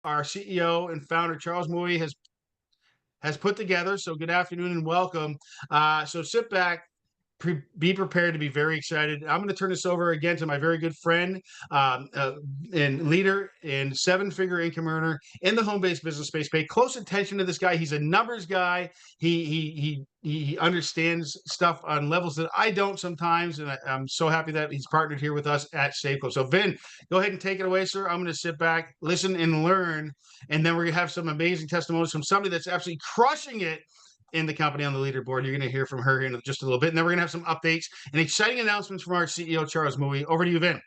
our CEO and founder, Charles Mui, has put together. So good afternoon and welcome. So sit back, be prepared to be very excited. I'm going to turn this over again to my very good friend um, uh, and leader and seven-figure income earner in the home-based business space. Pay close attention to this guy. He's a numbers guy. He understands stuff on levels that I don't sometimes, and I'm so happy that he's partnered here with us at Safeco. So Vin, go ahead and take it away, sir. I'm going to sit back, listen, and learn, and then we're going to have some amazing testimonies from somebody that's absolutely crushing it in the company on the leaderboard. You're going to hear from her in just a little bit. And then we're going to have some updates and exciting announcements from our CEO, Charles Mui. Over to you, Vin.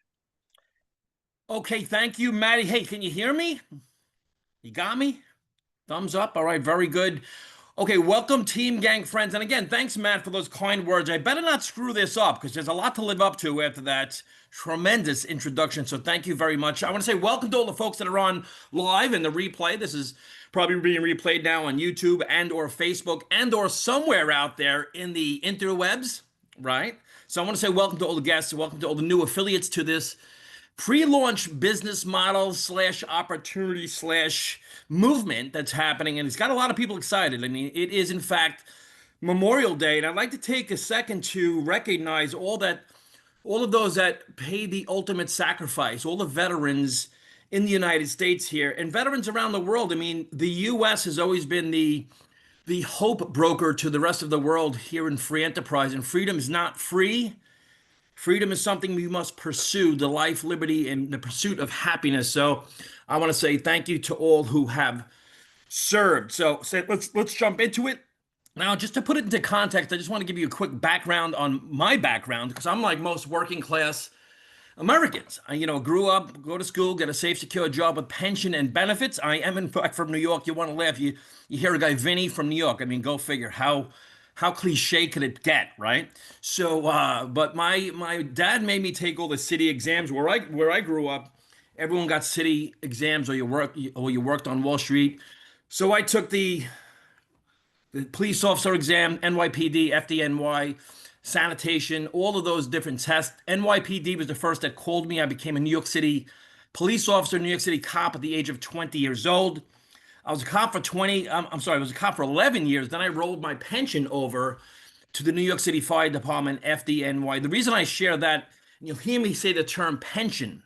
Okay, thank you, Maddie. Hey, can you hear me? You got me? Thumbs up. All right, very good. Okay, welcome, team, gang, friends. And again, thanks, Matt, for those kind words. I better not screw this up because there's a lot to live up to after that tremendous introduction. So thank you very much. I want to say welcome to all the folks that are on live and the replay. This is probably being replayed now on YouTube and or Facebook and or somewhere out there in the interwebs, right? So I want to say welcome to all the guests, welcome to all the new affiliates to this pre-launch business model slash opportunity slash movement that's happening, and it's got a lot of people excited. I mean, it is in fact Memorial Day, and I'd like to take a second to recognize all of those that paid the ultimate sacrifice, all the veterans in the United States here and veterans around the world. I mean, the U.S. has always been the hope broker to the rest of the world here in free enterprise, and freedom is not free. Freedom is something we must pursue, the life, liberty, and the pursuit of happiness. So I want to say thank you to all who have served. So let's jump into it. Now, just to put it into context, I just want to give you a quick background on my background because I'm like most working class Americans. I grew up, go to school, get a safe, secure job with pension and benefits. I am, in fact, from New York. You want to laugh. You hear a guy, Vinny, from New York. I mean, go figure. How cliche could it get, right? So, but my dad made me take all the city exams where I grew up. Everyone got city exams, or you worked on Wall Street. So I took the police officer exam, NYPD, FDNY, sanitation, all of those different tests. NYPD was the first that called me. I became a New York City police officer, New York City cop at the age of 20 years old. I was a cop for 20, I'm sorry, I was a cop for 11 years. Then I rolled my pension over to the New York City Fire Department, FDNY. The reason I share that, you'll hear me say the term pension.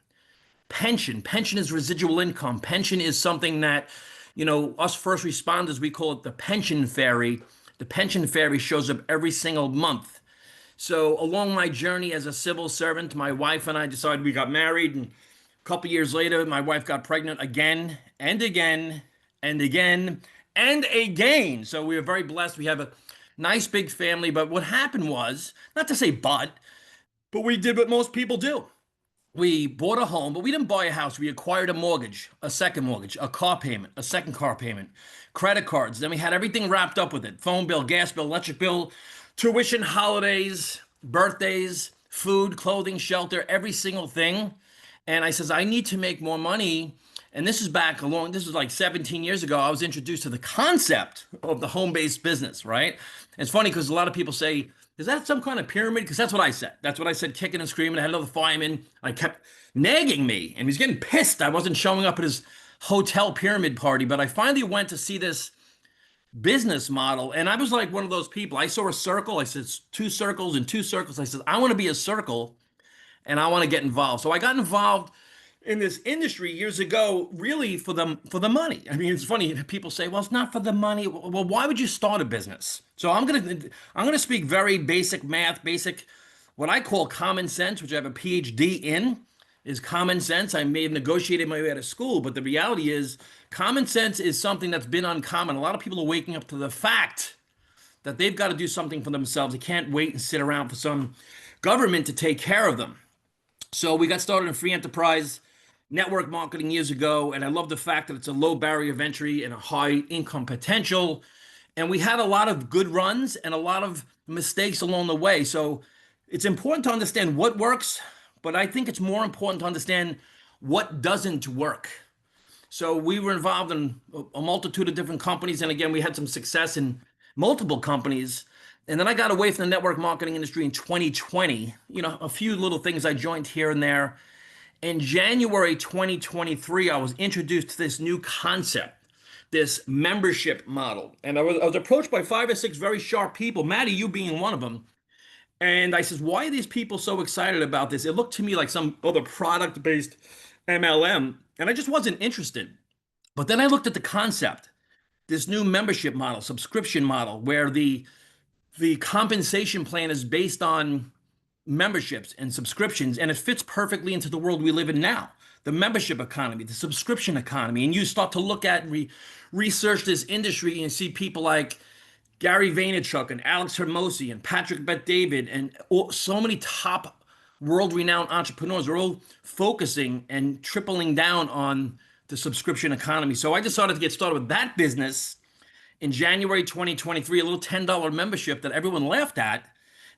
Pension is residual income. Pension is something that, us first responders, we call it the pension fairy. The pension fairy shows up every single month. So along my journey as a civil servant, my wife and I decided we got married. And a couple years later, my wife got pregnant again and again and again and again. So we were very blessed. We have a nice big family. But what happened was, not to say but we did what most people do. We bought a home, but we didn't buy a house. We acquired a mortgage, a second mortgage, a car payment, a second car payment, credit cards. Then we had everything wrapped up with it: phone bill, gas bill, electric bill, tuition, holidays, birthdays, food, clothing, shelter, every single thing. And I says, I need to make more money. And this was like 17 years ago. I was introduced to the concept of the home-based business, right? It's funny because a lot of people say, is that some kind of pyramid? Because that's what I said. That's what I said, kicking and screaming. I had another fireman. I kept nagging me, and he was getting pissed. I wasn't showing up at his hotel pyramid party, but I finally went to see this business model, and I was like one of those people. I saw a circle. I said, two circles and two circles. I said, I want to be a circle, and I want to get involved. So I got involved in this industry years ago, really for the money. I mean, it's funny. People say, "Well, it's not for the money." Well, why would you start a business? So I'm gonna speak very basic math, basic what I call common sense, which I have a PhD in, is common sense. I may have negotiated my way out of school, but the reality is, common sense is something that's been uncommon. A lot of people are waking up to the fact that they've got to do something for themselves. They can't wait and sit around for some government to take care of them. So we got started in free enterprise network marketing years ago, and I love the fact that it's a low barrier of entry and a high income potential. And we had a lot of good runs and a lot of mistakes along the way. So it's important to understand what works, but I think it's more important to understand what doesn't work. So we were involved in a multitude of different companies, and again, we had some success in multiple companies. And then I got away from the network marketing industry in 2020. A few little things I joined here and there. In January 2023, I was introduced to this new concept, this membership model. And I was approached by 5 or 6 very sharp people, Maddie, you being one of them. And I says, why are these people so excited about this? It looked to me like some other product-based MLM, and I just wasn't interested. But then I looked at the concept, this new membership model, subscription model, where the compensation plan is based on memberships and subscriptions, and it fits perfectly into the world we live in now. The membership economy, the subscription economy, and you start to look at research this industry and see people like Gary Vaynerchuk and Alex Hermosi and Patrick Bet-David and so many top world-renowned entrepreneurs are all focusing and tripling down on the subscription economy. So I decided to get started with that business in January 2023, a little $10 membership that everyone laughed at,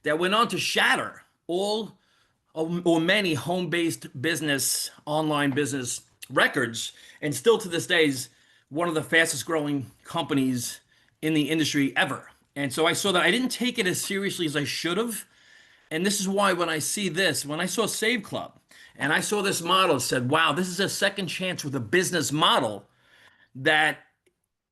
that went on to shatter all or many home-based business, online business records, and still to this day is one of the fastest growing companies in the industry ever. And so I saw that I didn't take it as seriously as I should have. And this is why when I see this, when I saw Save Club and I saw this model, said, wow, this is a second chance with a business model that,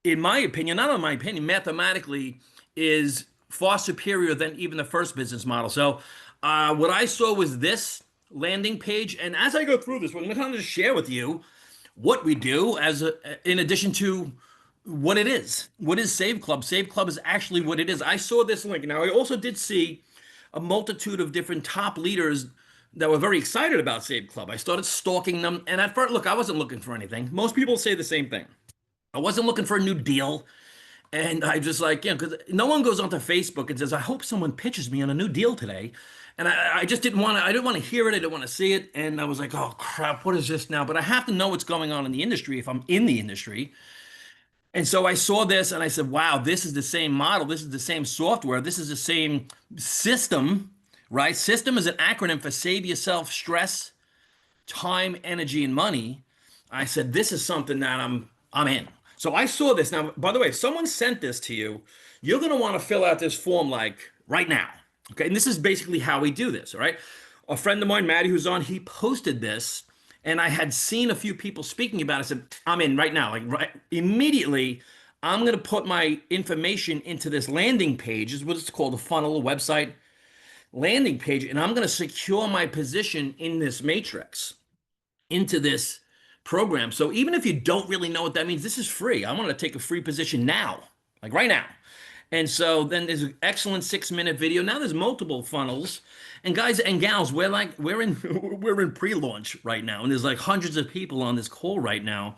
in my opinion, not in my opinion, mathematically is far superior than even the first business model. So what I saw was this landing page. And as I go through this, we're going to kind of share with you what we do in addition to what it is. What is Save Club? Save Club is actually what it is. I saw this link. Now, I also did see a multitude of different top leaders that were very excited about Save Club. I started stalking them. And at first, look, I wasn't looking for anything. Most people say the same thing. I wasn't looking for a new deal. And I just like, because no one goes onto Facebook and says, I hope someone pitches me on a new deal today. And I just didn't want to, I didn't want to hear it. I didn't want to see it. And I was like, oh crap, what is this now? But I have to know what's going on in the industry if I'm in the industry. And so I saw this and I said, wow, this is the same model. This is the same software. This is the same system, right? System is an acronym for save yourself stress, time, energy, and money. I said, this is something that I'm in. So I saw this. Now, by the way, if someone sent this to you, you're going to want to fill out this form like right now. Okay. And this is basically how we do this. All right. A friend of mine, Maddie, who's on, he posted this and I had seen a few people speaking about it. I said, I'm in right now. Like right immediately, I'm going to put my information into this landing page. Is what it's called, a funnel, a website landing page. And I'm going to secure my position in this matrix, into this program. So even if you don't really know what that means, this is free. I want to take a free position now, like right now. And so then there's an excellent 6-minute video. Now there's multiple funnels. And guys and gals, we're in we're in pre-launch right now. And there's like hundreds of people on this call right now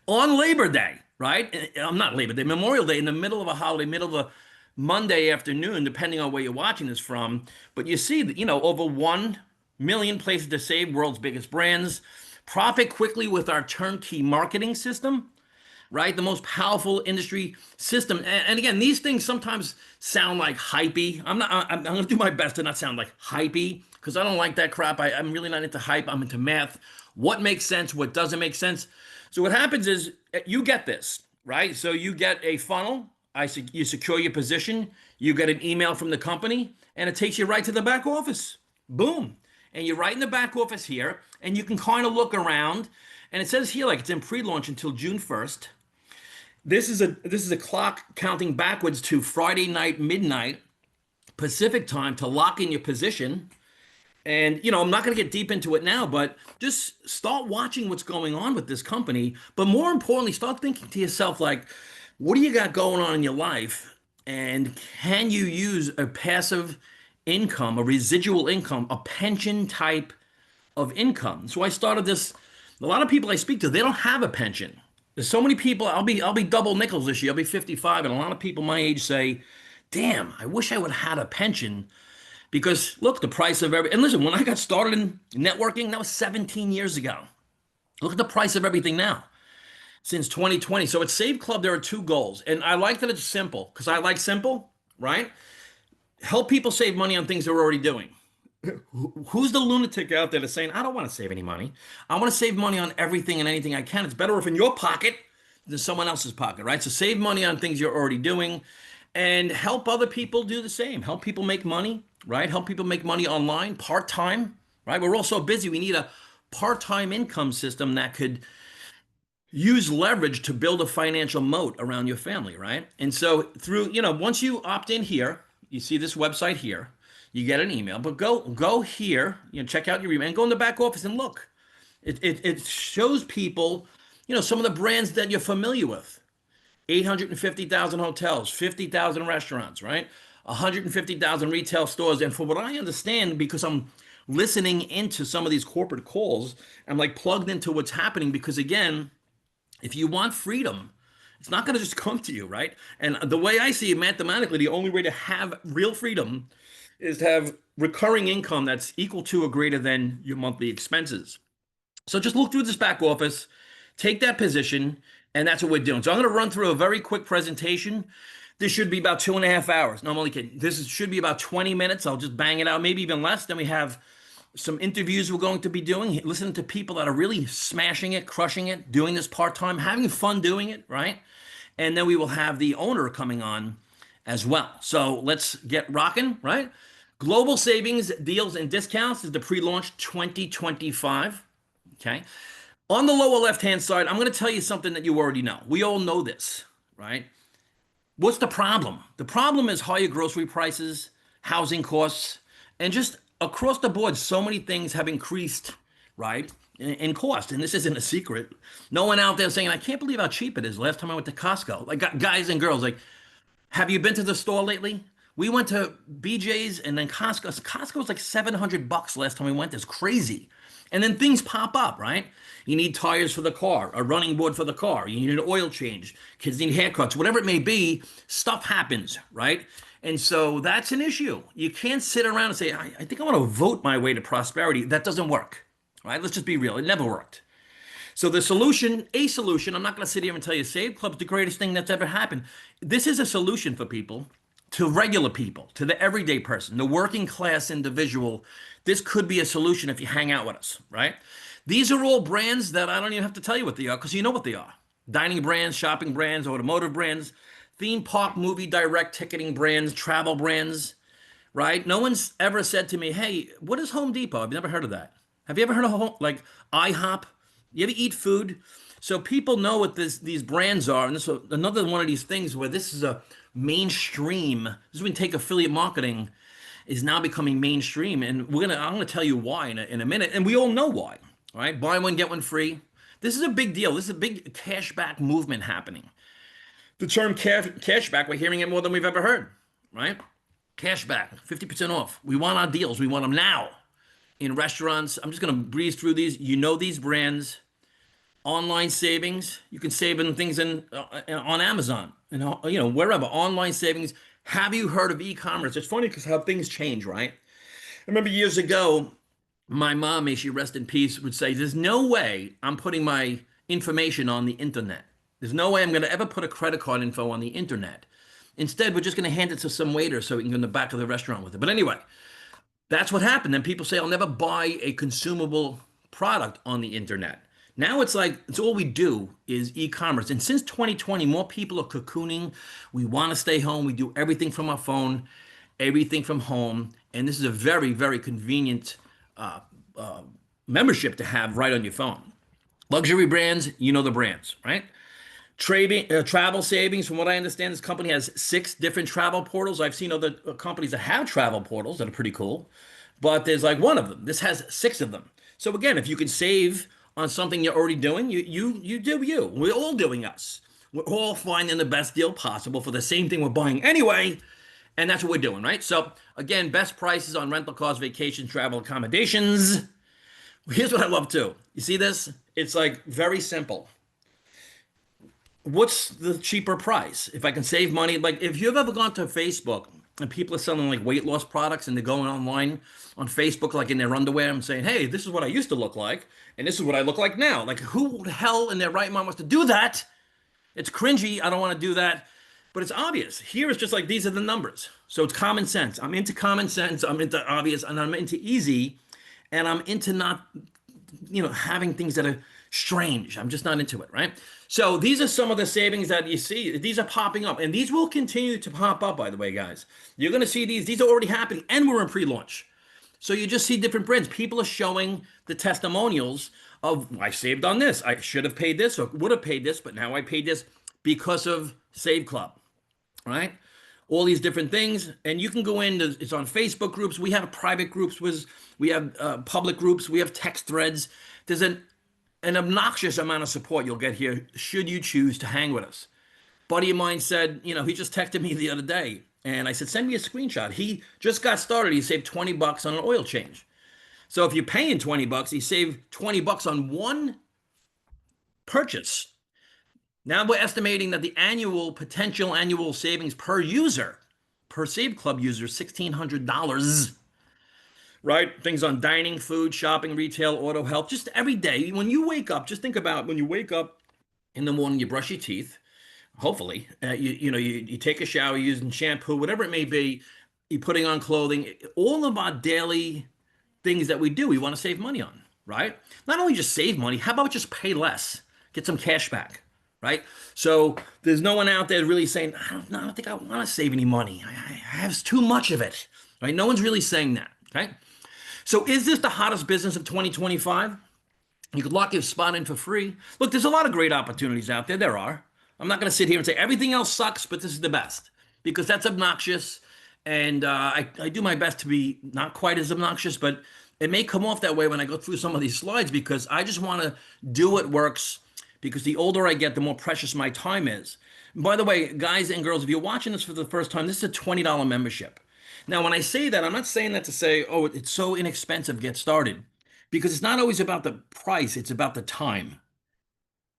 on Labor Day, right? I'm not Labor Day, Memorial Day, in the middle of a holiday, middle of a Monday afternoon, depending on where you're watching this from. But you see that, over 1 million places to save, world's biggest brands. Profit quickly with our turnkey marketing system, right? The most powerful industry system. And again, these things sometimes sound like hypey. I'm going to do my best to not sound like hypey because I don't like that crap. I'm really not into hype. I'm into math. What makes sense? What doesn't make sense? So what happens is you get this, right? So you get a funnel. You secure your position. You get an email from the company and it takes you right to the back office. Boom. And you're right in the back office here, and you can kind of look around, and it says here like it's in pre-launch until June 1st. This is a clock counting backwards to Friday night, midnight, Pacific time to lock in your position. And, I'm not going to get deep into it now, but just start watching what's going on with this company. But more importantly, start thinking to yourself, like, what do you got going on in your life? And can you use a passive income, a residual income, a pension type of income? So I started this. A lot of people I speak to, they don't have a pension. There's so many people. I'll be double nickels this year. I'll be 55, and a lot of people my age say, "Damn, I wish I would have had a pension." Because look, the price of and listen, when I got started in networking, that was 17 years ago. Look at the price of everything now since 2020. So at Save Club, there are 2 goals, and I like that it's simple because I like simple, right? Help people save money on things they're already doing. Who's the lunatic out there that's saying, I don't want to save any money. I want to save money on everything and anything I can. It's better if in your pocket than someone else's pocket, right? So save money on things you're already doing and help other people do the same. Help people make money, right? Help people make money online, part-time, right? We're all so busy. We need a part-time income system that could use leverage to build a financial moat around your family, right? And so through, once you opt in here, you see this website here, you get an email, but go here, check out your email and go in the back office and look. It shows people, some of the brands that you're familiar with. 850,000 hotels, 50,000 restaurants, right? 150,000 retail stores. And for what I understand, because I'm listening into some of these corporate calls, I'm like plugged into what's happening because again, if you want freedom, it's not going to just come to you, right? And the way I see it mathematically, the only way to have real freedom is to have recurring income that's equal to or greater than your monthly expenses. So just look through this back office, take that position, and that's what we're doing. So I'm going to run through a very quick presentation. This should be about 2.5 hours. No, I'm only kidding. Should be about 20 minutes. I'll just bang it out, maybe even less. Then we have some interviews we're going to be doing, listening to people that are really smashing it, crushing it, doing this part-time, having fun doing it, right? And then we will have the owner coming on as well. So let's get rocking, right? Global savings, deals, and discounts is the pre-launch 2025, okay? On the lower left-hand side, I'm going to tell you something that you already know. We all know this, right? What's the problem? The problem is higher grocery prices, housing costs, and just across the board, so many things have increased, right, in cost. And this isn't a secret. No one out there saying, I can't believe how cheap it is. Last time I went to Costco, like guys and girls, like, have you been to the store lately? We went to BJ's and then Costco. Costco was like $700 last time we went. It's crazy. And then things pop up, right? You need tires for the car, a running board for the car. You need an oil change. Kids need haircuts, whatever it may be. Stuff happens, right? And so that's an issue. You can't sit around and say, I think I want to vote my way to prosperity. That doesn't work, right? Let's just be real. It never worked. So the solution, I'm not going to sit here and tell you Save Club's the greatest thing that's ever happened. This is a solution for people, to regular people, to the everyday person, the working class individual. This could be a solution if you hang out with us, right? These are all brands that I don't even have to tell you what they are because you know what they are. Dining brands, shopping brands, automotive brands, theme park, movie direct ticketing brands, travel brands, right? No one's ever said to me, hey, what is Home Depot? I've never heard of that. Have you ever heard of like IHOP? You ever eat food? So people know what these brands are. And this is another one of these things where this is a mainstream. This is when you take affiliate marketing is now becoming mainstream. And I'm gonna tell you why in a minute. And we all know why, right? Buy one, get one free. This is a big deal. This is a big cashback movement happening. The term cashback, we're hearing it more than we've ever heard, right? Cashback, 50% off. We want our deals. We want them now in restaurants. I'm just going to breeze through these. You know these brands. Online savings. You can save in things on Amazon and wherever. Online savings. Have you heard of e-commerce? It's funny because how things change, right? I remember years ago, my mom, may she rest in peace, would say, there's no way I'm putting my information on the internet. There's no way I'm going to ever put a credit card info on the internet. Instead, we're just going to hand it to some waiter so we can go in the back of the restaurant with it. But anyway, that's what happened. Then people say, I'll never buy a consumable product on the internet. Now it's like, it's all we do is e-commerce. And since 2020, more people are cocooning. We want to stay home. We do everything from our phone, everything from home. And this is a very, very convenient membership to have right on your phone. Luxury brands, you know the brands, right? Travel savings, from what I understand, this company has 6 different travel portals. I've seen other companies that have travel portals that are pretty cool, but there's like one of them. This has 6 of them. So again, if you can save on something you're already doing, you do you. We're all doing us. We're all finding the best deal possible for the same thing we're buying anyway, and that's what we're doing, right? So again, best prices on rental cars, vacation, travel, accommodations. Here's what I love too. You see this? It's like very simple. What's the cheaper price? If I can save money, like if you've ever gone to Facebook and people are selling like weight loss products and they're going online on Facebook, like in their underwear and saying, hey, this is what I used to look like. And this is what I look like now. Like who the hell in their right mind wants to do that? It's cringy. I don't want to do that, but it's obvious. Here it's just like, these are the numbers. So it's common sense. I'm into common sense. I'm into obvious and I'm into easy and I'm into not, having things that are strange. I'm just not into it, right? So these are some of the savings that you see. These are popping up, and these will continue to pop up, by the way, guys. You're going to see these. These are already happening, and we're in pre-launch. So you just see different brands. People are showing the testimonials of I saved on this. I should have paid this or would have paid this, but now I paid this because of Save Club, right? All these different things, and you can go in. It's on Facebook groups. We have private groups. We have public groups. We have text threads. There's an obnoxious amount of support you'll get here should you choose to hang with us. Buddy of mine said, he just texted me the other day, and I said, send me a screenshot. He just got started. He saved $20 on an oil change. So if you're paying $20, he saved $20 on one purchase. Now we're estimating that the potential annual savings per user, per Save Club user, $1,600. Right? Things on dining, food, shopping, retail, auto, health, just every day. When you wake up, just think about when you wake up in the morning, you brush your teeth. Hopefully, you take a shower using shampoo, whatever it may be. You're putting on clothing. All of our daily things that we do, we want to save money on, right? Not only just save money, how about just pay less, get some cash back, right? So there's no one out there really saying, I don't think I want to save any money. I have too much of it, right? No one's really saying that, okay? So is this the hottest business of 2025? You could lock your spot in for free. Look, there's a lot of great opportunities out there. There are. I'm not going to sit here and say everything else sucks, but this is the best, because that's obnoxious. And I do my best to be not quite as obnoxious, but it may come off that way when I go through some of these slides, because I just want to do what works, because the older I get, the more precious my time is. And by the way, guys and girls, if you're watching this for the first time, this is a $20 membership. Now, when I say that, I'm not saying that to say, oh, it's so inexpensive, get started, because it's not always about the price, it's about the time.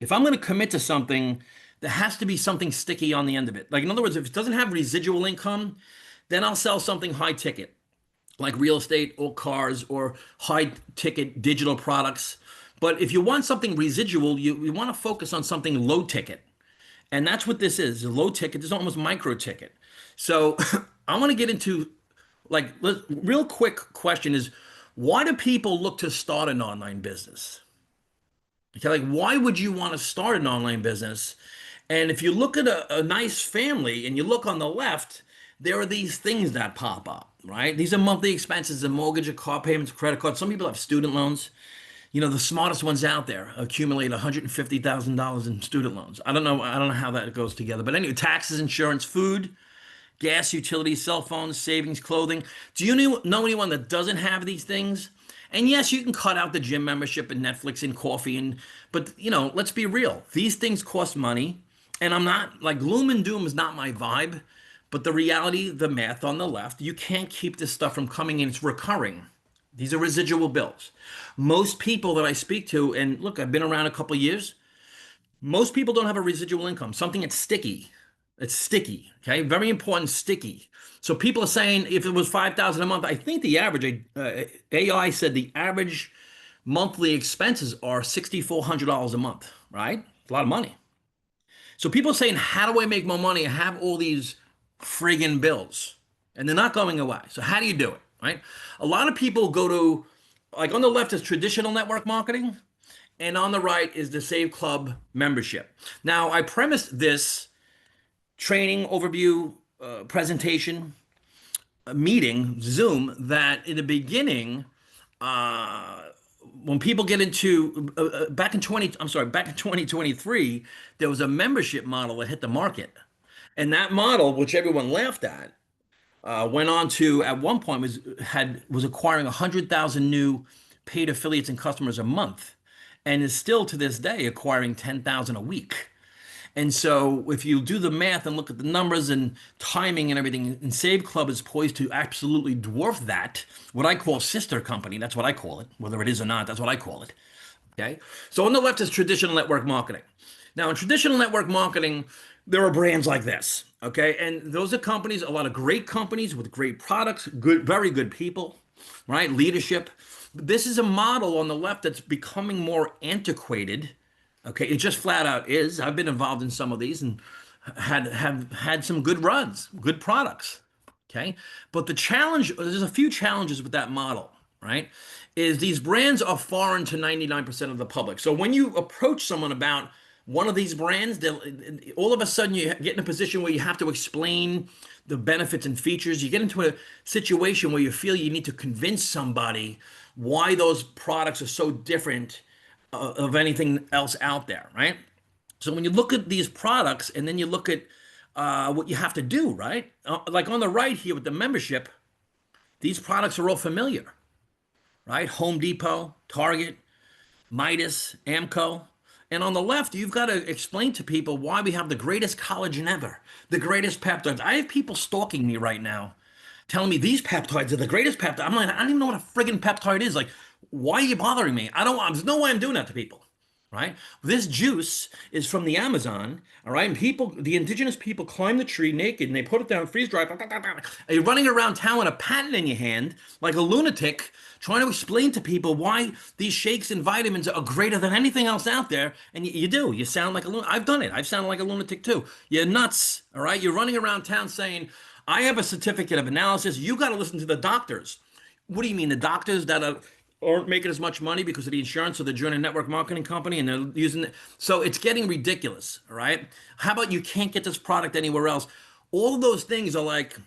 If I'm going to commit to something, there has to be something sticky on the end of it. Like, in other words, if it doesn't have residual income, then I'll sell something high ticket, like real estate or cars or high ticket digital products. But if you want something residual, you want to focus on something low ticket. And that's what this is, a low ticket. This is almost micro ticket. So I want to get into, like, real quick question is, why do people look to start an online business? Okay, like, why would you want to start an online business? And if you look at a nice family and you look on the left, there are these things that pop up, right? These are monthly expenses, a mortgage, a car payments, credit cards. Some people have student loans. The smartest ones out there accumulate $150,000 in student loans. I don't know how that goes together. But anyway, taxes, insurance, food, gas, utilities, cell phones, savings, clothing. Do you know anyone that doesn't have these things? And yes, you can cut out the gym membership and Netflix and coffee, but let's be real. These things cost money. And I'm not, like, gloom and doom is not my vibe, but the reality, the math on the left, you can't keep this stuff from coming in. It's recurring. These are residual bills. Most people that I speak to, and look, I've been around a couple of years, most people don't have a residual income, something that's sticky. It's sticky, okay? Very important, sticky. So people are saying if it was $5,000 a month, I think the average, AI said the average monthly expenses are $6,400 a month, right? A lot of money. So people are saying, how do I make more money? I have all these friggin' bills, and they're not going away. So how do you do it, right? A lot of people go to, like, on the left is traditional network marketing, and on the right is the Save Club membership. Now, I premised this training overview presentation meeting, Zoom, that in the beginning, when people get into back in 2023, there was a membership model that hit the market, and that model, which everyone laughed at, went on to at one point was acquiring 100,000 new paid affiliates and customers a month, and is still to this day acquiring 10,000 a week. And so if you do the math and look at the numbers and timing and everything, and Save Club is poised to absolutely dwarf that, what I call sister company. That's what I call it. Whether it is or not, that's what I call it. Okay. So on the left is traditional network marketing. Now, in traditional network marketing, there are brands like this. Okay. And those are companies, a lot of great companies with great products, very good people, right? Leadership. This is a model on the left that's becoming more antiquated. Okay, it just flat out is. I've been involved in some of these and have had some good runs, good products. Okay, but the challenge, there's a few challenges with that model, right? Is these brands are foreign to 99% of the public. So when you approach someone about one of these brands, all of a sudden you get in a position where you have to explain the benefits and features. You get into a situation where you feel you need to convince somebody why those products are so different of anything else out there, right? So when you look at these products and then you look at what you have to do, right? Like on the right here with the membership, these products are all familiar, right? Home Depot, Target, Midas, Amco. And on the left, you've got to explain to people why we have the greatest collagen ever, the greatest peptides. I have people stalking me right now telling me these peptides are the greatest peptide. I'm like, I don't even know what a friggin' peptide is. Like, why are you bothering me? There's no way I'm doing that to people, right? This juice is from the Amazon, all right? And people, the indigenous people climb the tree naked and they put it down, freeze dry. And you're running around town with a patent in your hand like a lunatic trying to explain to people why these shakes and vitamins are greater than anything else out there. And you do. You sound like a lunatic. I've done it. I've sounded like a lunatic too. You're nuts, all right? You're running around town saying, I have a certificate of analysis. You got to listen to the doctors. What do you mean? The doctors that aren't making as much money because of the insurance or the joint network marketing company and they're using it. So it's getting ridiculous, all right? How about you can't get this product anywhere else? All of those things are like,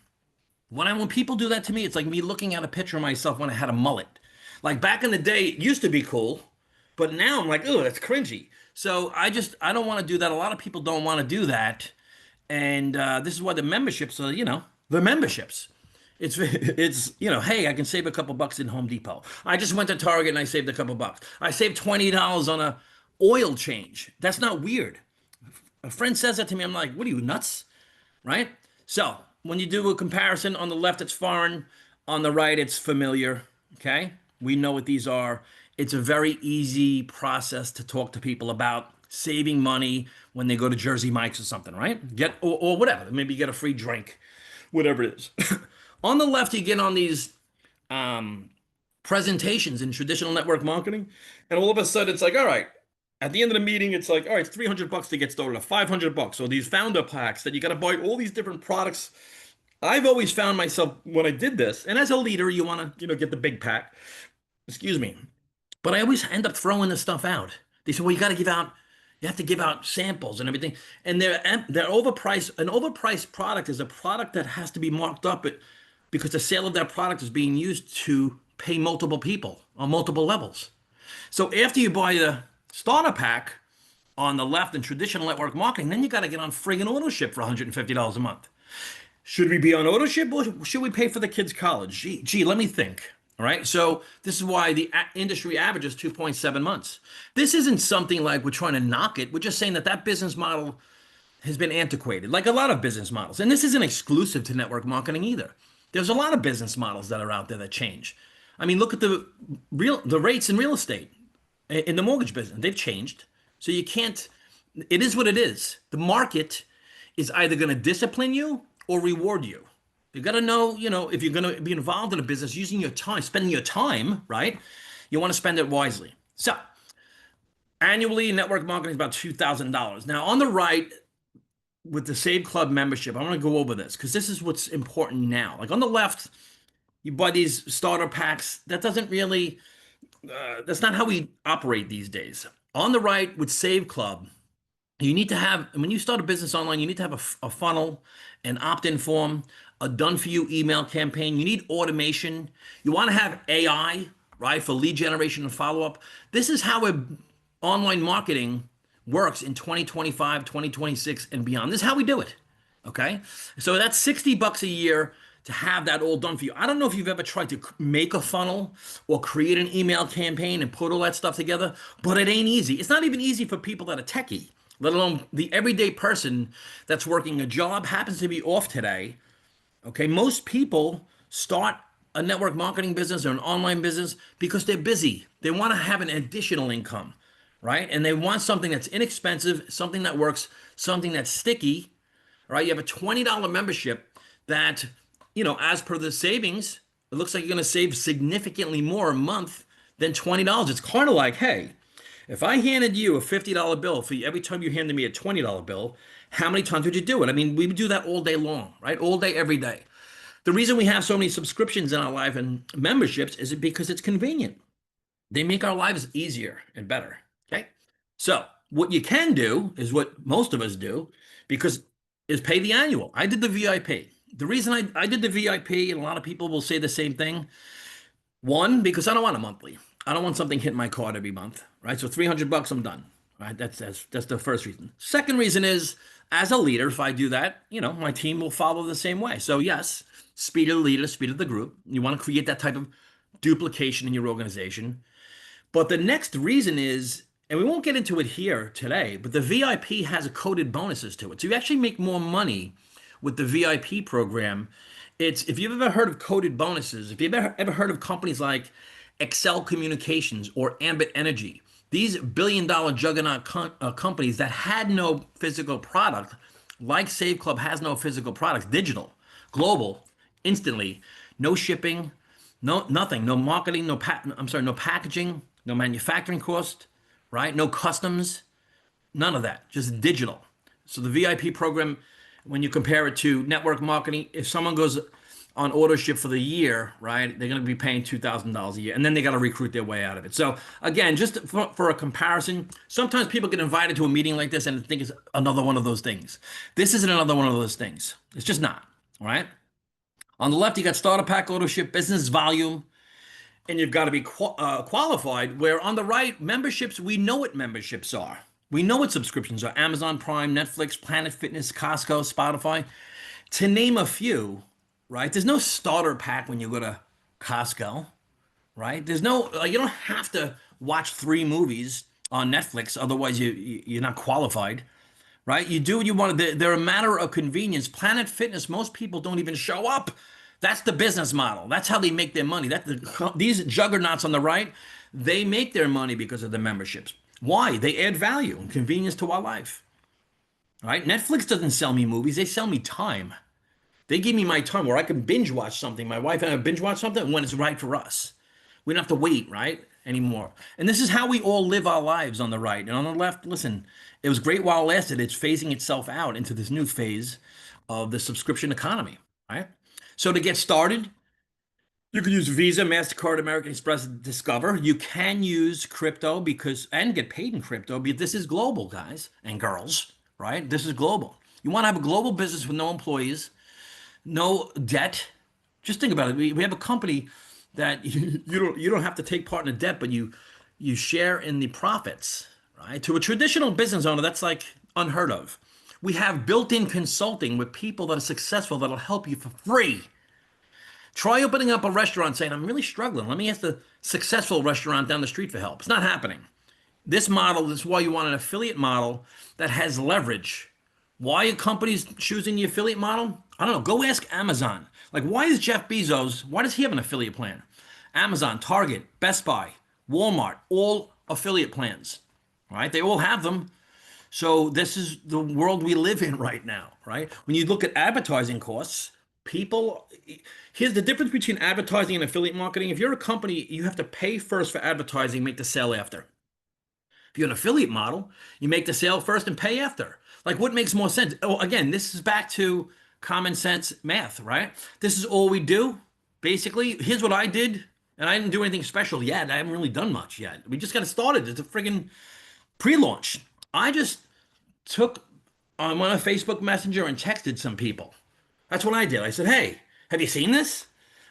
when people do that to me, it's like me looking at a picture of myself when I had a mullet. Like back in the day, it used to be cool, but now I'm like, oh, that's cringy. So I don't want to do that. A lot of people don't want to do that. And this is why the memberships are, the memberships. It's hey, I can save a couple bucks in Home Depot. I just went to Target and I saved a couple bucks. I saved $20 on a oil change. That's not weird. A friend says that to me. I'm like, what are you, nuts? Right? So when you do a comparison, on the left, it's foreign. On the right, it's familiar. Okay? We know what these are. It's a very easy process to talk to people about saving money when they go to Jersey Mike's or something, right? Or whatever. Maybe you get a free drink, whatever it is. On the left, you get on these presentations in traditional network marketing, and all of a sudden it's like, all right, at the end of the meeting, it's like, all right, it's $300 to get started, or $500, or these founder packs that you got to buy all these different products. I've always found myself when I did this, and as a leader, you want to, get the big pack. Excuse me. But I always end up throwing this stuff out. They say, well, you have to give out samples and everything. And they're overpriced. An overpriced product is a product that has to be marked up because the sale of that product is being used to pay multiple people on multiple levels. So after you buy the starter pack on the left in traditional network marketing, then you got to get on friggin' auto ship for $150 a month. Should we be on auto ship or should we pay for the kids' college? Gee, let me think. All right. So this is why the industry average is 2.7 months. This isn't something like we're trying to knock it. We're just saying that business model has been antiquated, like a lot of business models. And this isn't exclusive to network marketing either. There's a lot of business models that are out there that change. I mean, look at the rates in real estate, in the mortgage business. They've changed. So you can't, it is what it is. The market is either going to discipline you or reward you. You got to know, if you're going to be involved in a business, using your time, spending your time, right? You want to spend it wisely. So annually, network marketing is about $2,000. Now on the right, with the Save Club membership, I want to go over this because this is what's important now. Like on the left, you buy these starter packs. That doesn't really, that's not how we operate these days. On the right, with Save Club, you need to have, when you start a business online, you need to have a funnel, an opt-in form, a done-for-you email campaign. You need automation. You want to have AI, right, for lead generation and follow-up. This is how online marketing works in 2025, 2026, and beyond. This is how we do it, okay? So that's $60 a year to have that all done for you. I don't know if you've ever tried to make a funnel or create an email campaign and put all that stuff together, but it ain't easy. It's not even easy for people that are techie, let alone the everyday person that's working a job, happens to be off today. Okay, most people start a network marketing business or an online business because they're busy. They want to have an additional income, right? And they want something that's inexpensive, something that works, something that's sticky, right? You have a $20 membership that, as per the savings, it looks like you're going to save significantly more a month than $20. It's kind of like, hey, if I handed you a $50 bill for every time you handed me a $20 bill, how many times would you do it? I mean, we would do that all day long, right? All day, every day. The reason we have so many subscriptions in our life and memberships is because it's convenient. They make our lives easier and better, okay? So What you can do is what most of us do, because is pay the annual. I did the VIP. The reason I did the VIP, and a lot of people will say the same thing. One, because I don't want a monthly. I don't want something hitting my card every month, right? So 300 bucks, I'm done. Right? That's the first reason. Second reason is, as a leader, if I do that, my team will follow the same way. So yes, speed of the leader, speed of the group. You want to create that type of duplication in your organization. But the next reason is, and we won't get into it here today, but the VIP has a coded bonuses to it. So you actually make more money with the VIP program. It's, if you've ever heard of coded bonuses, if you've ever heard of companies like Excel Communications or Ambit Energy, these billion-dollar juggernaut companies that had no physical product, like Save Club has no physical products, digital, global, instantly, no shipping, no nothing, no marketing, no packaging, no manufacturing cost, right? No customs, none of that, just digital. So the VIP program, when you compare it to network marketing, if someone goes on auto ship for the year, right, they're going to be paying $2,000 a year, and then they got to recruit their way out of it. So again, just for a comparison, sometimes people get invited to a meeting like this and think it's another one of those things. This isn't another one of those things. It's just not, all right? On the left, you got starter pack, auto ship, business volume, and you've got to be qualified. Where on the right, memberships, we know what memberships are. We know what subscriptions are: Amazon Prime, Netflix, Planet Fitness, Costco, Spotify, to name a few, right? There's no starter pack when you go to Costco, right? There's no, you don't have to watch 3 movies on Netflix, otherwise you're not qualified, right? You do what you want to. They're a matter of convenience. Planet Fitness, most people don't even show up. That's the business model. That's how they make their money. These juggernauts on the right, they make their money because of the memberships. Why? They add value and convenience to our life. Right? Netflix doesn't sell me movies, they sell me time. They give me my time where I can binge watch something. My wife and I binge watch something when it's right for us. We don't have to wait, right? Anymore. And this is how we all live our lives on the right. And on the left, listen, it was great while it lasted. It's phasing itself out into this new phase of the subscription economy, right? So to get started, you can use Visa, MasterCard, American Express, Discover. You can use crypto and get paid in crypto, but this is global, guys and girls, right? This is global. You want to have a global business with no employees, no debt. Just think about it. We have a company that you don't have to take part in the debt, but you share in the profits, right? To a traditional business owner, that's like unheard of. We have built-in consulting with people that are successful that'll help you for free. Try opening up a restaurant saying, I'm really struggling. Let me ask the successful restaurant down the street for help. It's not happening. This is why you want an affiliate model that has leverage. Why are companies choosing the affiliate model? I don't know. Go ask Amazon. Like, why does he have an affiliate plan? Amazon, Target, Best Buy, Walmart, all affiliate plans, right? They all have them. So this is the world we live in right now, right? When you look at advertising costs, here's the difference between advertising and affiliate marketing. If you're a company, you have to pay first for advertising, make the sale after. If you're an affiliate model, you make the sale first and pay after. Like, what makes more sense? Oh, again, this is back to common sense math, right? This is all we do. Basically, here's what I did, and I didn't do anything special yet. I haven't really done much yet. We just got started. It's a friggin' pre-launch. I just I went on Facebook Messenger and texted some people. That's what I did. I said, hey, have you seen this?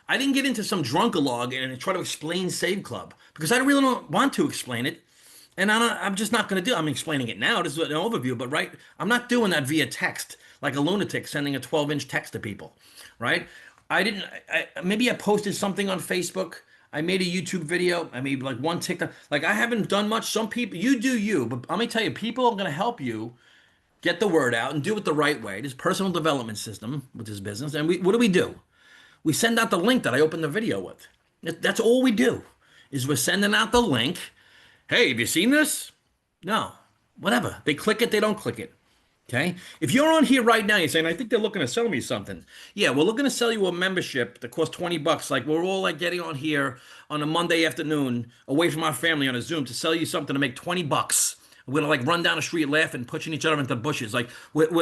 I didn't get into some drunkalog and try to explain Save Club because I really don't want to explain it. And I'm just not going to do it. I'm explaining it now. This is an overview, but right, I'm not doing that via text like a lunatic sending a 12-inch text to people, right? Maybe I posted something on Facebook. I made a YouTube video. I made like one TikTok. Like, I haven't done much. Some people, you do you, but let me tell you, people are going to help you get the word out and do it the right way. This personal development system with this business. And what do? We send out the link that I opened the video with. That's all we do, is we're sending out the link. Hey, have you seen this? No, whatever. They click it, they don't click it. Okay. If you're on here right now, you're saying, I think they're looking to sell me something. Yeah, we're looking to sell you a membership that costs 20 bucks. Like, we're all like getting on here on a Monday afternoon away from our family on a Zoom to sell you something to make 20 bucks. We're gonna like run down the street laughing, pushing each other into bushes. Like,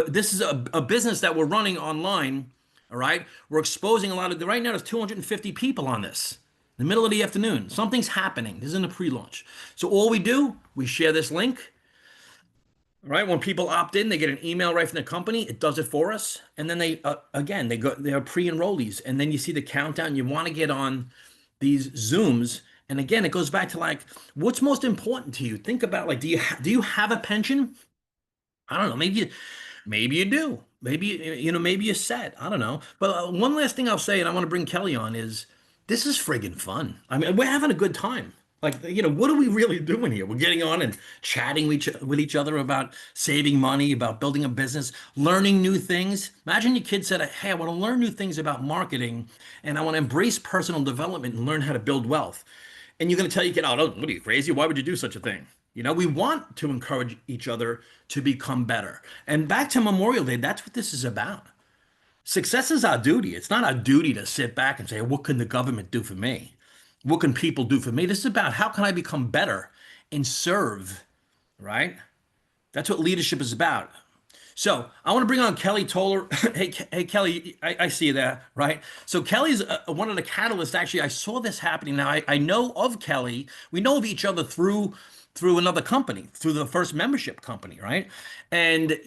this is a business that we're running online. All right. We're exposing a lot of right now. There's 250 people on this. In the middle of the afternoon, something's happening. This isn't a pre-launch. So all we do, we share this link. right? When people opt in, they get an email right from the company. It does it for us, and then they again they are pre-enrollees, and then you see the countdown. You want to get on these Zooms, and again, it goes back to like, what's most important to you? Think about like, do you have a pension? I don't know. Maybe you do. Maybe maybe you're set. I don't know. But one last thing I'll say, and I want to bring Kelly on, is this is friggin' fun. I mean, we're having a good time. Like, what are we really doing here? We're getting on and chatting with each other about saving money, about building a business, learning new things. Imagine your kid said, "Hey, I want to learn new things about marketing, and I want to embrace personal development and learn how to build wealth." And you're going to tell your kid, "Oh, no, what are you, crazy? Why would you do such a thing?" We want to encourage each other to become better. And back to Memorial Day, that's what this is about. Success is our duty. It's not our duty to sit back and say, what can the government do for me? What can people do for me? This is about how can I become better and serve, right? That's what leadership is about. So I want to bring on Kelly Toller. Hey, Kelly, I see you there, right? So Kelly's one of the catalysts. Actually, I saw this happening. Now I know of Kelly. We know of each other through another company, through the first membership company, right? And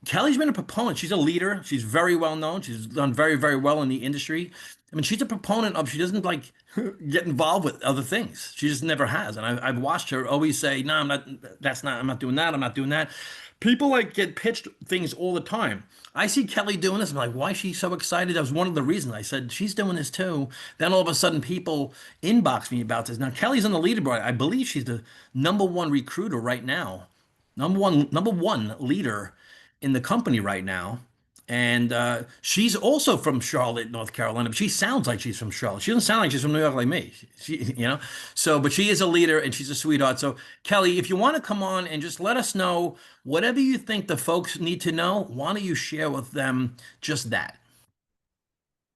Kelly's been a proponent. She's a leader. She's very well known. She's done very, very well in the industry. I mean, she's a proponent of, she doesn't like get involved with other things. She just never has. And I've watched her always say, no, I'm not doing that. I'm not doing that. People like get pitched things all the time. I see Kelly doing this. I'm like, why is she so excited? That was one of the reasons I said, she's doing this too. Then all of a sudden people inbox me about this. Now Kelly's on the leaderboard. I believe she's the number one recruiter right now. Number one leader in the company right now. And she's also from Charlotte, North Carolina, but she sounds like she's from Charlotte. She doesn't sound like she's from New York like me. So, but she is a leader and she's a sweetheart. So, Kelly, if you want to come on and just let us know whatever you think the folks need to know, why don't you share with them just that?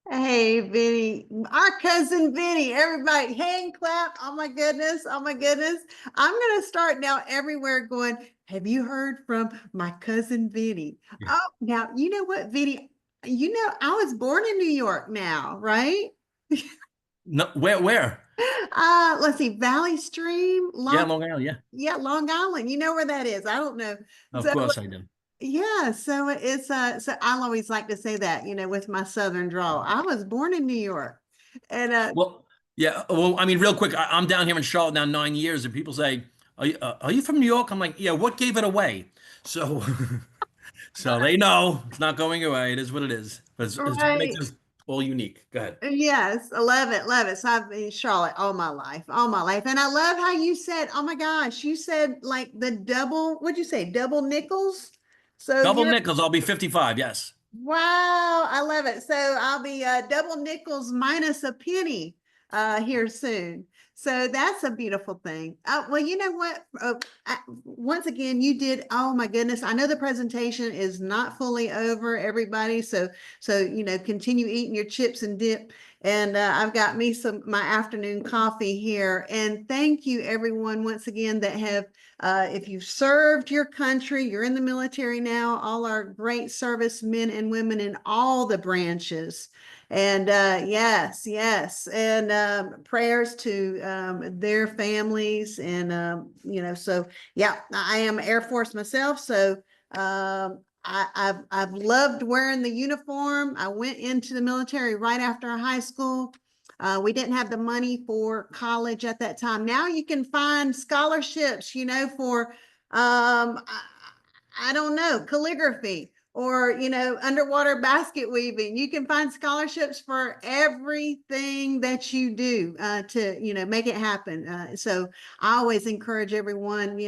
Hey, Vinny, our cousin Vinny, everybody, hand clap. Oh my goodness. Oh my goodness. I'm going to start now everywhere going, have you heard from my cousin Vinny? Yeah. Oh, now, you know what, Vinny? I was born in New York now, right? No, where? Let's see, Valley Stream, Yeah, Long Island. Yeah, yeah, Long Island. You know where that is? I don't know. of So course I do. yeah, so it's so I'll always like to say that, with my southern drawl. I was born in New York. And Well, yeah. Well, I mean, real quick, I'm down here in Charlotte now 9 years, and people say, are you from New York?" I'm like, "Yeah." What gave it away? So, so they know it's not going away. It is what it is. But it's what makes right. us all unique. Go ahead. Yes, I love it, love it. So I've been in Charlotte all my life, all my life. And I love how you said, oh my gosh, you said like the double, what'd you say, double nickels? So Double you're nickels. I'll be 55. Yes. Wow, I love it. So I'll be double nickels minus a penny here soon. So that's a beautiful thing. Well, you know what? Once again, you did. Oh my goodness! I know the presentation is not fully over, everybody. So continue eating your chips and dip. And I've got me my afternoon coffee here. And thank you, everyone, once again that have if you've served your country, you're in the military now, all our great servicemen and women in all the branches. And yes, yes. And prayers to their families. And, so yeah, I am Air Force myself. So I've loved wearing the uniform. I went into the military right after high school. We didn't have the money for college at that time. Now you can find scholarships, for I don't know, calligraphy or underwater basket weaving. You can find scholarships for everything that you do to make it happen. So I always encourage everyone,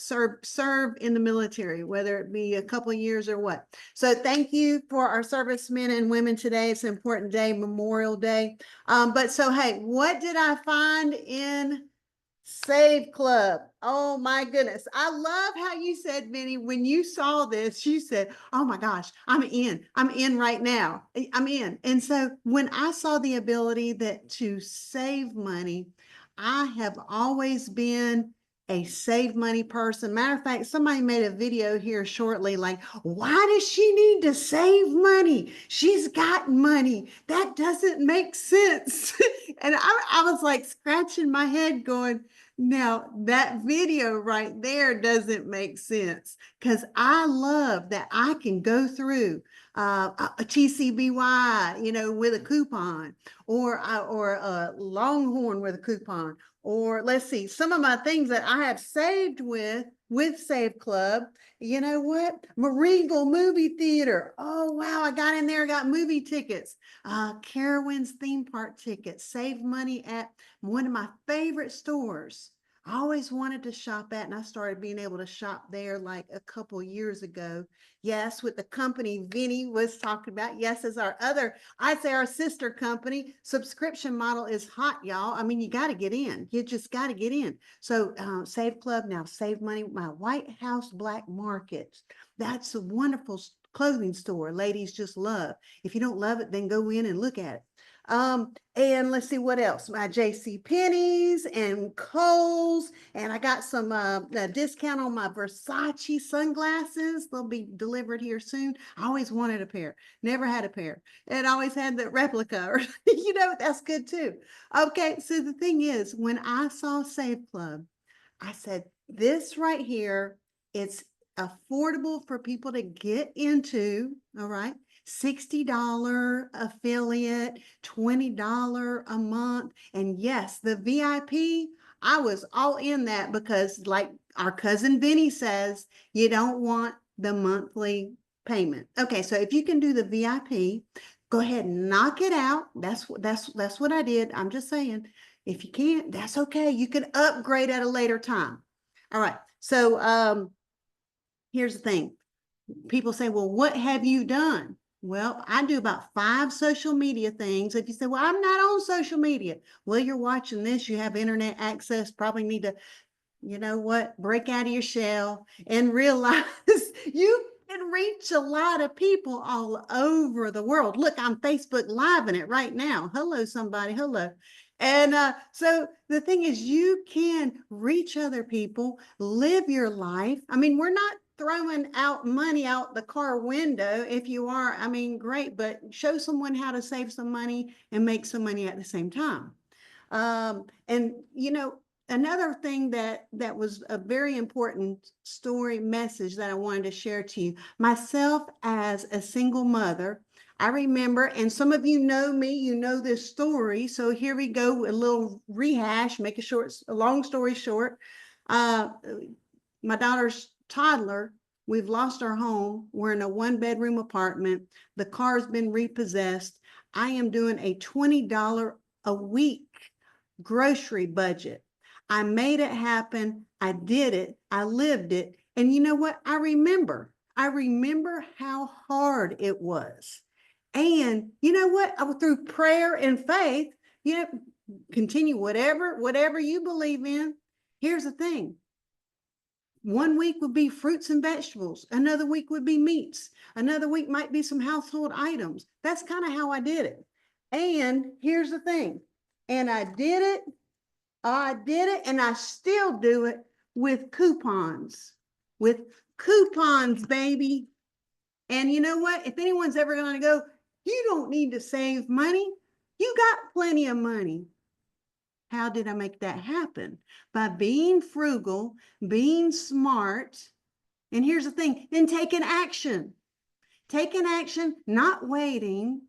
serve in the military, whether it be a couple of years or what. So thank you for our servicemen and women today. It's an important day, Memorial Day. But so, hey, what did I find in Save Club? Oh my goodness. I love how you said, Vinny, when you saw this, you said, oh my gosh, I'm in right now. I'm in. And so when I saw the ability to save money, I have always been a save money person. Matter of fact, somebody made a video here shortly, like, why does she need to save money? She's got money. That doesn't make sense. And I was like scratching my head going, Now, that video right there doesn't make sense because I love that I can go through a TCBY, with a coupon, or a Longhorn with a coupon, or let's see, some of my things that I have saved with Save Club. You know what? Marigal movie theater. Oh, wow. I got in there, got movie tickets, Carowinds theme park tickets, saved money at one of my favorite stores I always wanted to shop at, and I started being able to shop there like a couple years ago. Yes, with the company Vinny was talking about. Yes, as I'd say our sister company subscription model is hot, y'all. I mean, you got to get in. You just got to get in. So Save Club now, save money. My White House Black Market. That's a wonderful clothing store ladies just love. If you don't love it, then go in and look at it. And let's see what else. My J.C. Penney's and Kohl's, and I got some discount on my Versace sunglasses. They'll be delivered here soon. I always wanted a pair, never had a pair, and always had the replica. Or that's good too. Okay, so the thing is, when I saw Save Club, I said, this right here, it's affordable for people to get into. All right. $60 affiliate, $20 a month. And yes, the VIP, I was all in that because, like our cousin Vinny says, you don't want the monthly payment. Okay, so if you can do the VIP, go ahead and knock it out. That's what I did. I'm just saying, if you can't, that's okay. You can upgrade at a later time. All right. So here's the thing. People say, well, what have you done? Well, I do about 5 social media things. If you say, well, I'm not on social media. Well, you're watching this, you have internet access, probably need to, break out of your shell and realize you can reach a lot of people all over the world. Look, I'm Facebook Live in it right now. Hello, somebody. Hello. And so the thing is, you can reach other people, live your life. I mean, we're not throwing out money out the car window. If you are, I mean, great, but show someone how to save some money and make some money at the same time. And another thing that was a very important story message that I wanted to share to you, myself as a single mother, I remember, and some of you know me, you know this story. So here we go, a little rehash, make a long story short. My daughter's toddler, we've lost our home. We're in a 1-bedroom apartment. The car's been repossessed. I am doing a $20 a week grocery budget. I made it happen. I did it. I lived it. And you know what? I remember how hard it was. And you know what? Through prayer and faith, continue whatever you believe in. Here's the thing. One week would be fruits and vegetables. Another week would be meats. Another week might be some household items. That's kind of how I did it. And here's the thing. And I did it, and I still do it with coupons. With coupons, baby. And you know what? If anyone's ever going to go, you don't need to save money. You got plenty of money. How did I make that happen? By being frugal, being smart. And here's the thing, then taking action. Taking action, not waiting.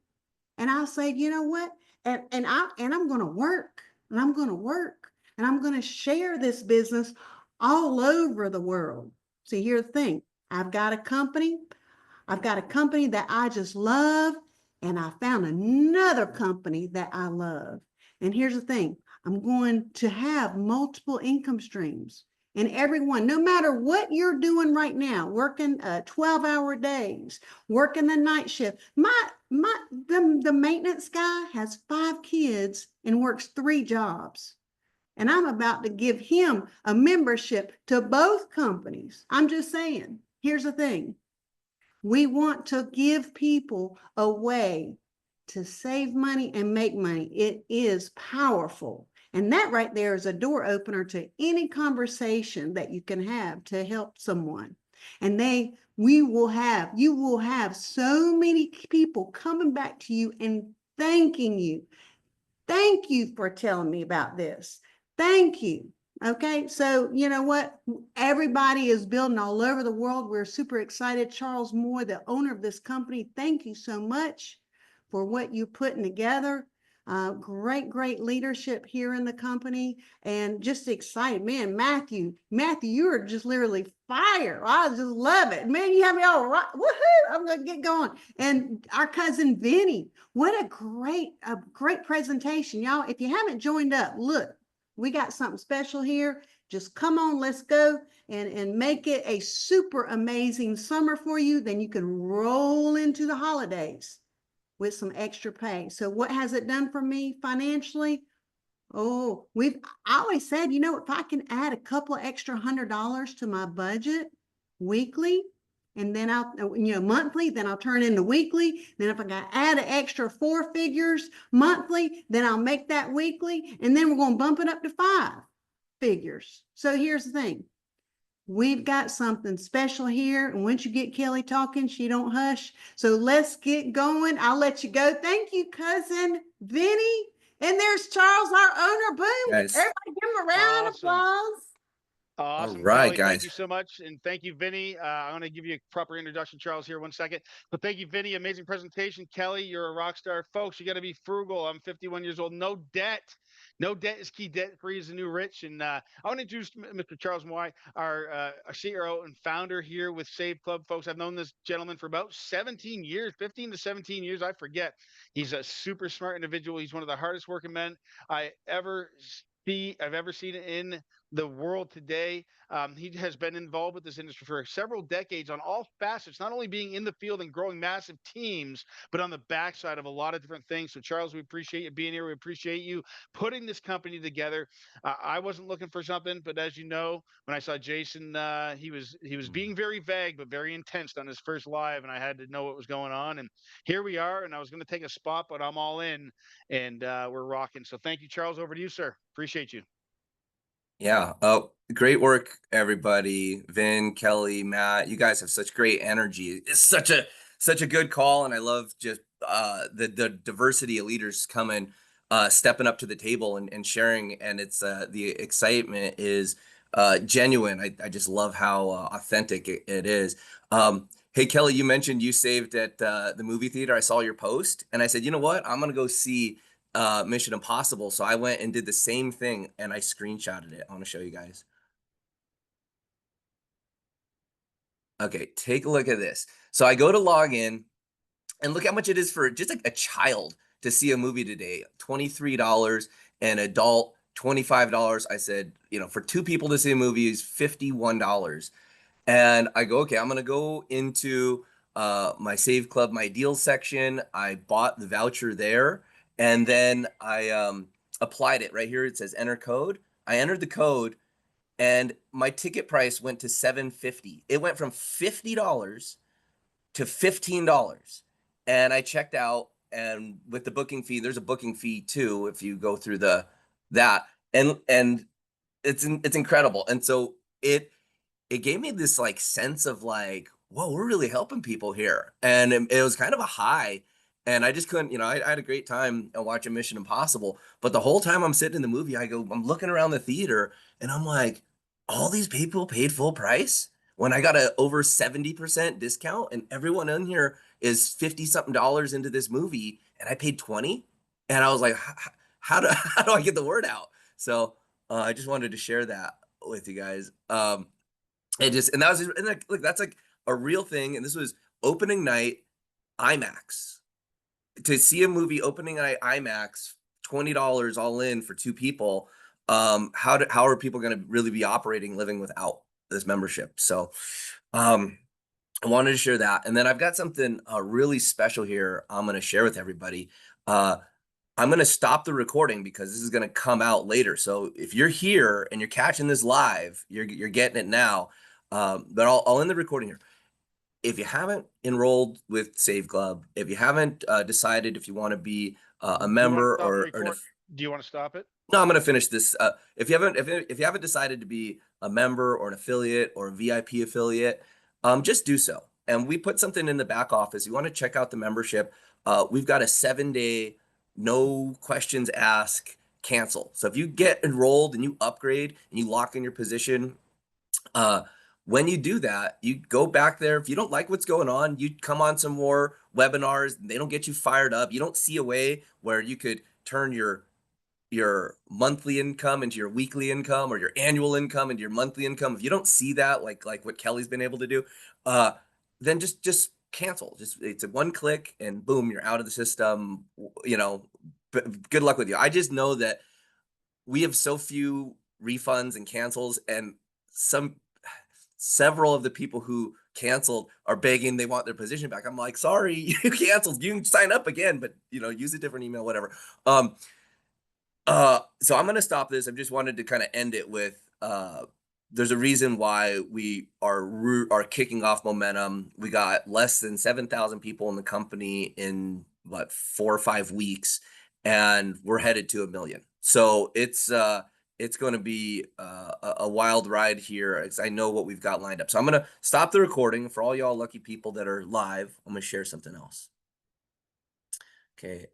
And I'll say, you know what? And I'm going to work, and I'm going to work, and I'm going to share this business all over the world. See, here's the thing. I've got a company that I just love, and I found another company that I love. And here's the thing. I'm going to have multiple income streams. And everyone, no matter what you're doing right now, working 12-hour days, working the night shift. The maintenance guy has 5 kids and works 3 jobs. And I'm about to give him a membership to both companies. I'm just saying, here's the thing. We want to give people a way to save money and make money. It is powerful. And that right there is a door opener to any conversation that you can have to help someone. And you will have so many people coming back to you and thanking you. Thank you for telling me about this. Thank you. Okay, so you know what? Everybody is building all over the world. We're super excited. Charles Moore, the owner of this company, thank you so much for what you're putting together. Great leadership here in the company, and just excited. Man, Matthew, you are just literally fire. I just love it. Man, you have me all right. Woohoo! I'm gonna get going. And our cousin Vinny, what a great presentation. Y'all, if you haven't joined up, look. We got something special here. Just come on, let's go and make it a super amazing summer for you. Then you can roll into the holidays with some extra pay. So what has it done for me financially? Oh, I always said, you know, if I can add a couple of extra $100 to my budget weekly, and then monthly, then I'll turn into weekly. Then if I got to add an extra 4 figures monthly, then I'll make that weekly. And then we're going to bump it up to 5 figures. So here's the thing. We've got something special here. And once you get Kelly talking, she don't hush. So let's get going. I'll let you go. Thank you, cousin Vinny. And there's Charles, our owner. Boom. Guys. Everybody give him a round of Awesome. applause. Awesome, All right, Kelly. Thank guys. you so much. And thank you, Vinny. I'm going to give you a proper introduction, Charles, here 1 second. But thank you, Vinny. Amazing presentation. Kelly, you're a rock star. Folks, you got to be frugal. I'm 51 years old. No debt. No debt is key. Debt free is the new rich. And I want to introduce Mr. Charles Moy, our CEO and founder here with Save Club. Folks, I've known this gentleman for about 17 years, 15 to 17 years. I forget. He's a super smart individual. He's one of the hardest working men I've ever seen in the world today. He has been involved with this industry for several decades on all facets, not only being in the field and growing massive teams, but on the backside of a lot of different things. So, Charles, we appreciate you being here. We appreciate you putting this company together. I wasn't looking for something, but as you know, when I saw Jason, he was being very vague but very intense on his first live, and I had to know what was going on. And here we are. And I was going to take a spot, but I'm all in, and we're rocking. So, thank you, Charles. Over to you, sir. Appreciate you. Yeah. Oh, great work, everybody. Vin, Kelly, Matt, you guys have such great energy. It's such a good call, and I love just the diversity of leaders coming, stepping up to the table and sharing. And it's the excitement is genuine. I just love how authentic it is. Hey, Kelly, you mentioned you saved at the movie theater. I saw your post, and I said, you know what? I'm gonna go see Mission Impossible. So I went and did the same thing, and I screenshotted it. I want to show you guys. Okay, take a look at this. So I go to log in, and look how much it is for just a child to see a movie today. $23, an adult $25. I said, you know, for 2 people to see a movie is $51. And I go, okay, I'm gonna go into my Save Club, my deals section. I bought the voucher there, and then I applied it right here. It says enter code. I entered the code, and my ticket price went to $7.50. It went from $50 to $15. And I checked out, and with the booking fee, there's a booking fee too if you go through that, and it's incredible. And so it gave me this like sense of like, whoa, we're really helping people here. And it was kind of a high. And I just couldn't, you know, I had a great time watching Mission Impossible. But the whole time I'm sitting in the movie, I'm looking around the theater, and I'm like, all these people paid full price when I got a over 70% discount, and everyone in here is 50 something dollars into this movie, and I paid 20. And I was like, how do I get the word out? So I just wanted to share that with you guys. And that was, and like, look, that's like a real thing. And this was opening night IMAX. To see a movie opening night IMAX, $20 all in for 2 people. How are people going to really be operating, living without this membership? So I wanted to share that. And then I've got something really special here I'm going to share with everybody. I'm going to stop the recording because this is going to come out later. So if you're here and you're catching this live, you're getting it now. But I'll end the recording here. If you haven't enrolled with Save Club, if you haven't decided if you want to be a member Do you want to stop it? No, I'm going to finish this. If you haven't decided to be a member or an affiliate or a VIP affiliate, just do so. And we put something in the back office. You want to check out the membership. We've got a 7-day, no questions asked, cancel. So if you get enrolled and you upgrade and you lock in your position, when you do that, you go back there. If you don't like what's going on, you come on some more webinars. They don't get you fired up. You don't see a way where you could turn your monthly income into your weekly income, or your annual income into your monthly income. If you don't see that, like what Kelly's been able to do, then just cancel. Just, it's a one click and boom, you're out of the system. You know, good luck with you. I just know that we have so few refunds and cancels, and several of the people who canceled are begging they want their position back. I'm like, sorry, you canceled. You can sign up again, but use a different email, whatever. So I'm gonna stop this. I just wanted to kind of end it with there's a reason why we are kicking off momentum. We got less than 7,000 people in the company in what, 4 or 5 weeks, and we're headed to 1 million. So it's going to be a wild ride here, as I know what we've got lined up. So I'm going to stop the recording. For all y'all lucky people that are live, I'm going to share something else. Okay.